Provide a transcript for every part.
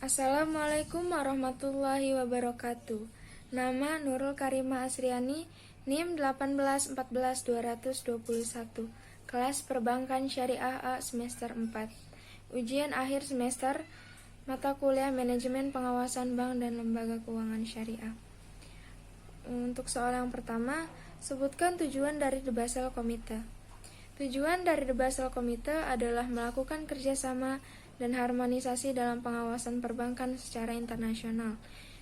Assalamualaikum warahmatullahi wabarakatuh. Nama Nurul Karimah Asriani, NIM 1814221, kelas Perbankan Syariah A semester 4. Ujian akhir semester, mata kuliah Manajemen Pengawasan Bank dan Lembaga Keuangan Syariah. Untuk soal yang pertama, sebutkan tujuan dari The Basel Committee. Tujuan dari The Basel Committee adalah melakukan kerjasama dan harmonisasi dalam pengawasan perbankan secara internasional.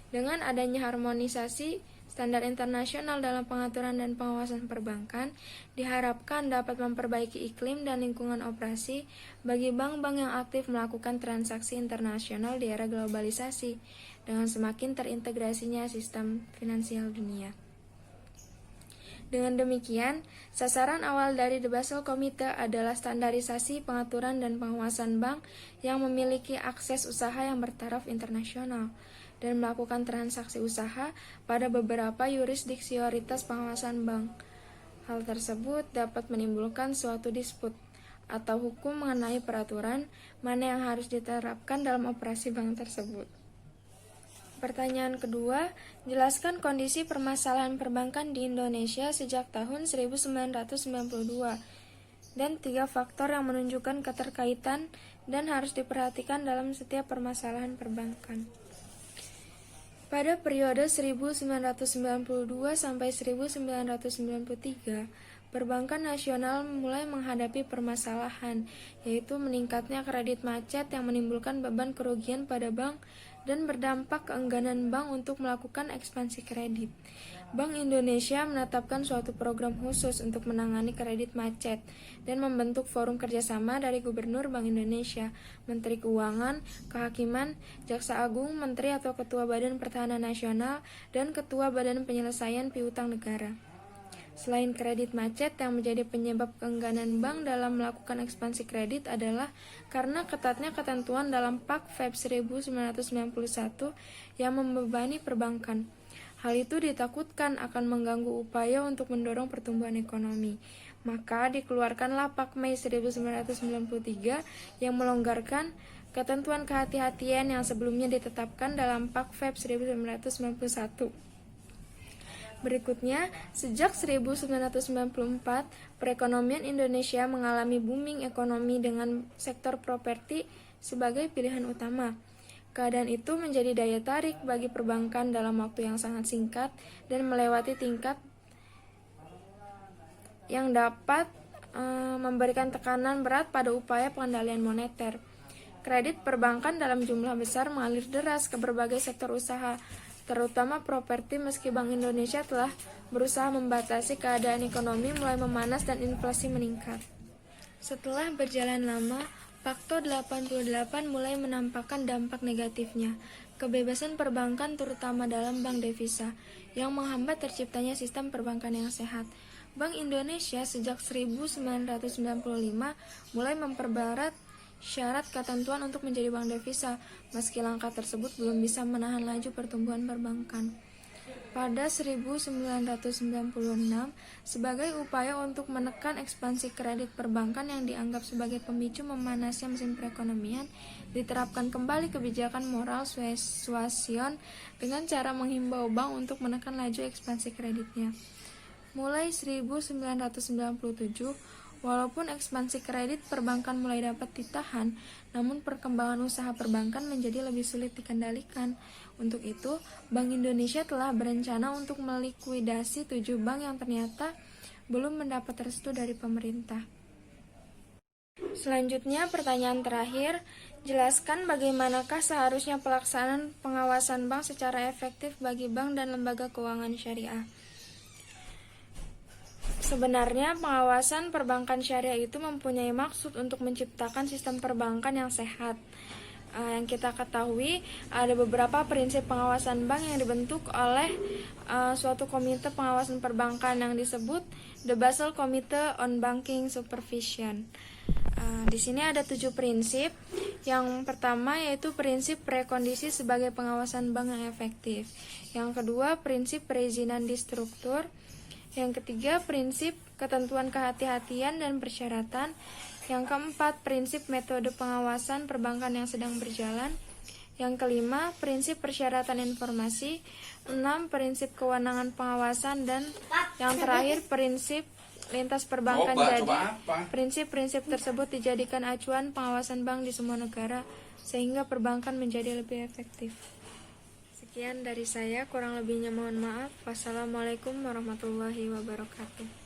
Dengan adanya harmonisasi standar internasional dalam pengaturan dan pengawasan perbankan, diharapkan dapat memperbaiki iklim dan lingkungan operasi bagi bank-bank yang aktif melakukan transaksi internasional di era globalisasi, dengan semakin terintegrasinya sistem finansial dunia. Dengan demikian, sasaran awal dari The Basel Committee adalah standarisasi pengaturan dan pengawasan bank yang memiliki akses usaha yang bertaraf internasional dan melakukan transaksi usaha pada beberapa yurisdiksioritas pengawasan bank. Hal tersebut dapat menimbulkan suatu disput atau hukum mengenai peraturan mana yang harus diterapkan dalam operasi bank tersebut. Pertanyaan kedua, jelaskan kondisi permasalahan perbankan di Indonesia sejak tahun 1992 dan 3 faktor yang menunjukkan keterkaitan dan harus diperhatikan dalam setiap permasalahan perbankan. Pada periode 1992 sampai 1993, perbankan nasional mulai menghadapi permasalahan, yaitu meningkatnya kredit macet yang menimbulkan beban kerugian pada bank dan berdampak keengganan bank untuk melakukan ekspansi kredit. Bank Indonesia menetapkan suatu program khusus untuk menangani kredit macet dan membentuk forum kerjasama dari Gubernur Bank Indonesia, Menteri Keuangan, Kehakiman, Jaksa Agung, Menteri atau Ketua Badan Pertahanan Nasional, dan Ketua Badan Penyelesaian Piutang Negara. Selain kredit macet, yang menjadi penyebab keengganan bank dalam melakukan ekspansi kredit adalah karena ketatnya ketentuan dalam Pak Feb 1991 yang membebani perbankan. Hal itu ditakutkan akan mengganggu upaya untuk mendorong pertumbuhan ekonomi. Maka dikeluarkanlah Pak Mei 1993 yang melonggarkan ketentuan kehati-hatian yang sebelumnya ditetapkan dalam Pak Feb 1991. Berikutnya, sejak 1994, perekonomian Indonesia mengalami booming ekonomi dengan sektor properti sebagai pilihan utama. Keadaan itu menjadi daya tarik bagi perbankan dalam waktu yang sangat singkat dan melewati tingkat yang dapat memberikan tekanan berat pada upaya pengendalian moneter. Kredit perbankan dalam jumlah besar mengalir deras ke berbagai sektor usaha, terutama properti, meski Bank Indonesia telah berusaha membatasi keadaan ekonomi mulai memanas dan inflasi meningkat. Setelah berjalan lama, Pakto 88 mulai menampakkan dampak negatifnya, kebebasan perbankan terutama dalam bank devisa, yang menghambat terciptanya sistem perbankan yang sehat. Bank Indonesia sejak 1995 mulai memperberat syarat ketentuan untuk menjadi bank devisa, meski langkah tersebut belum bisa menahan laju pertumbuhan perbankan. Pada 1996, sebagai upaya untuk menekan ekspansi kredit perbankan yang dianggap sebagai pemicu memanasnya mesin perekonomian, diterapkan kembali kebijakan moral suasion dengan cara menghimbau bank untuk menekan laju ekspansi kreditnya. Mulai 1997, walaupun ekspansi kredit perbankan mulai dapat ditahan, namun perkembangan usaha perbankan menjadi lebih sulit dikendalikan. Untuk itu, Bank Indonesia telah berencana untuk melikuidasi 7 bank yang ternyata belum mendapat restu dari pemerintah. Selanjutnya, pertanyaan terakhir, jelaskan bagaimanakah seharusnya pelaksanaan pengawasan bank secara efektif bagi bank dan lembaga keuangan syariah. Sebenarnya, pengawasan perbankan syariah itu mempunyai maksud untuk menciptakan sistem perbankan yang sehat. Yang kita ketahui, ada beberapa prinsip pengawasan bank yang dibentuk oleh suatu komite pengawasan perbankan yang disebut The Basel Committee on Banking Supervision. Di sini ada 7 prinsip. Yang pertama yaitu prinsip prekondisi sebagai pengawasan bank yang efektif. Yang kedua, prinsip perizinan di struktur. Yang ketiga, prinsip ketentuan kehati-hatian dan persyaratan. Yang keempat, prinsip metode pengawasan perbankan yang sedang berjalan. Yang kelima, prinsip persyaratan informasi. 6, prinsip kewenangan pengawasan. Dan yang terakhir, prinsip lintas perbankan. Jadi, prinsip-prinsip tersebut dijadikan acuan pengawasan bank di semua negara, sehingga perbankan menjadi lebih efektif. Sekian dari saya, kurang lebihnya mohon maaf. Wassalamualaikum warahmatullahi wabarakatuh.